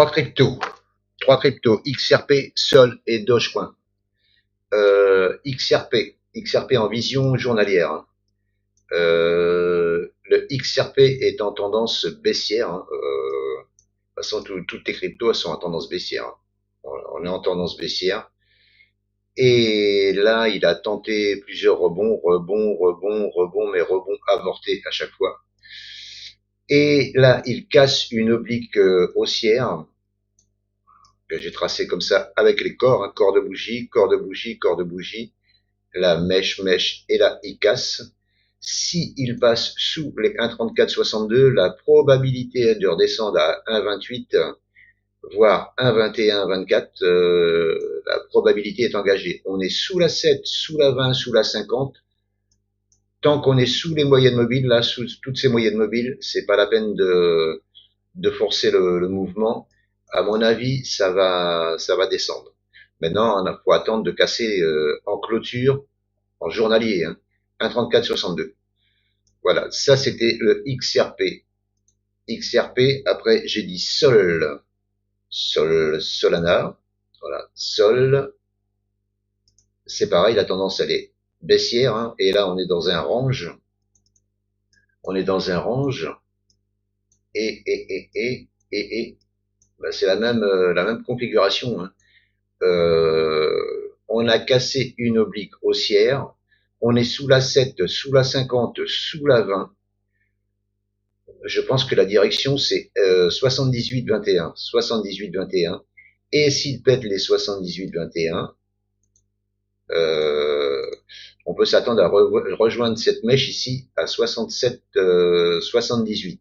Trois cryptos. Trois cryptos. XRP, Sol et Dogecoin. XRP en vision journalière. Le XRP est en tendance baissière. De toute façon, toutes les cryptos sont en tendance baissière. On est en tendance baissière. Et là, il a tenté plusieurs rebonds, mais rebonds avortés à chaque fois. Et là, il casse une oblique haussière que j'ai tracée comme ça avec les corps, hein, corps de bougie, corps de bougie, corps de bougie. La mèche, et là, il casse. Si il passe sous les 1,3462, la probabilité est de redescendre à 1,28, voire 1,21, 24, la probabilité est engagée. On est sous la 7, sous la 20, sous la 50. Tant qu'on est sous les moyennes mobiles, là, sous toutes ces moyennes mobiles, c'est pas la peine de forcer le mouvement. À mon avis, ça va descendre. Maintenant, il faut attendre de casser en clôture, en journalier, hein, 1,3462. Voilà, ça c'était le XRP. XRP, après j'ai dit Solana. Voilà, Sol. C'est pareil, la tendance elle est baissière, hein, et là on est dans un range. On est dans un range. Et ben, c'est la même configuration, hein. On a cassé une oblique haussière. On est sous la 7, sous la 50, sous la 20. Je pense que la direction c'est 78-21. 78-21. Et s'il pète les 78-21, on peut s'attendre à rejoindre cette mèche ici à 67-78.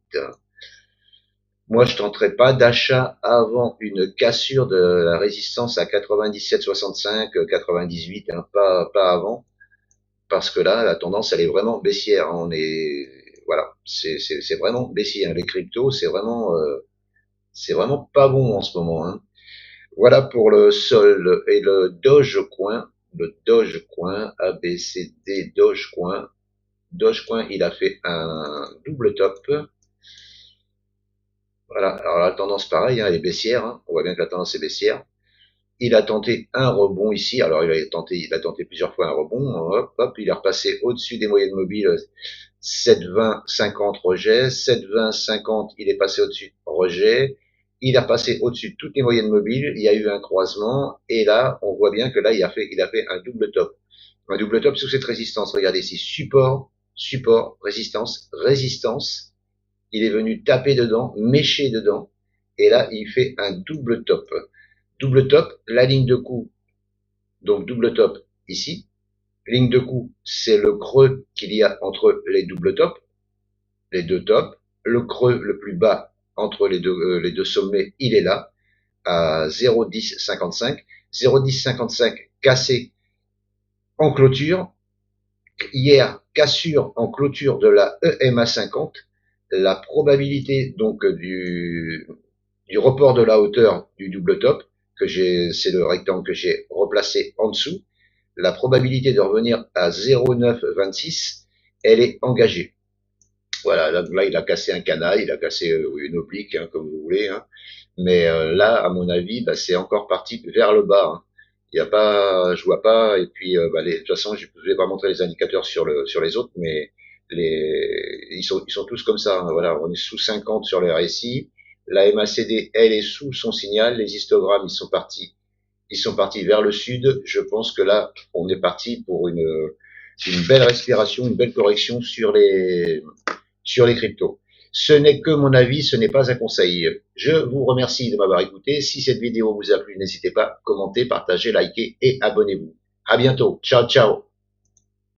Moi, je tenterai pas d'achat avant une cassure de la résistance à 97-65, 98, hein, pas avant, parce que là, la tendance, elle est vraiment baissière. Hein, on est, voilà, c'est vraiment baissier. Hein, les cryptos, c'est vraiment pas bon en ce moment. Hein. Voilà pour le Sol et le Dogecoin. Le Dogecoin, ABCD Dogecoin. Dogecoin, il a fait un double top. Voilà, alors la tendance pareil, hein, elle est baissière, hein. On voit bien que la tendance est baissière. Il a tenté un rebond ici, alors il a tenté plusieurs fois un rebond, hop, il est repassé au-dessus des moyennes mobiles, 7,20, 50 rejet, 7,20, 50, il est passé au-dessus rejet, il est repassé au-dessus de toutes les moyennes mobiles, il y a eu un croisement, et là, on voit bien que là, il a fait un double top. Un double top sous cette résistance, regardez ici, support, résistance, il est venu taper dedans, mécher dedans, et là, il fait un double top. Double top, la ligne de coup, donc double top ici. Ligne de coup, c'est le creux qu'il y a entre les doubles tops, les deux tops. Le creux le plus bas entre les deux sommets, il est là, à 0,1055. 0,1055 cassé en clôture. Hier, cassure en clôture de la EMA 50. La probabilité donc du report de la hauteur du double top, c'est le rectangle que j'ai replacé en dessous, la probabilité de revenir à 0,926, elle est engagée. Voilà, là il a cassé un canal, il a cassé une oblique, hein, comme vous voulez, hein. Mais là, à mon avis, bah, c'est encore parti vers le bas. Hein. Il y a pas, je vois pas, et puis de toute façon, je ne vais pas montrer les indicateurs sur les autres, mais ils sont tous comme ça. Hein. Voilà, on est sous 50 sur le RSI. La MACD, elle est sous son signal. Les histogrammes, ils sont partis vers le sud. Je pense que là, on est parti pour une belle respiration, une belle correction sur les cryptos. Ce n'est que mon avis, ce n'est pas un conseil. Je vous remercie de m'avoir écouté. Si cette vidéo vous a plu, n'hésitez pas, commentez, partagez, likez et abonnez-vous. À bientôt. Ciao, ciao.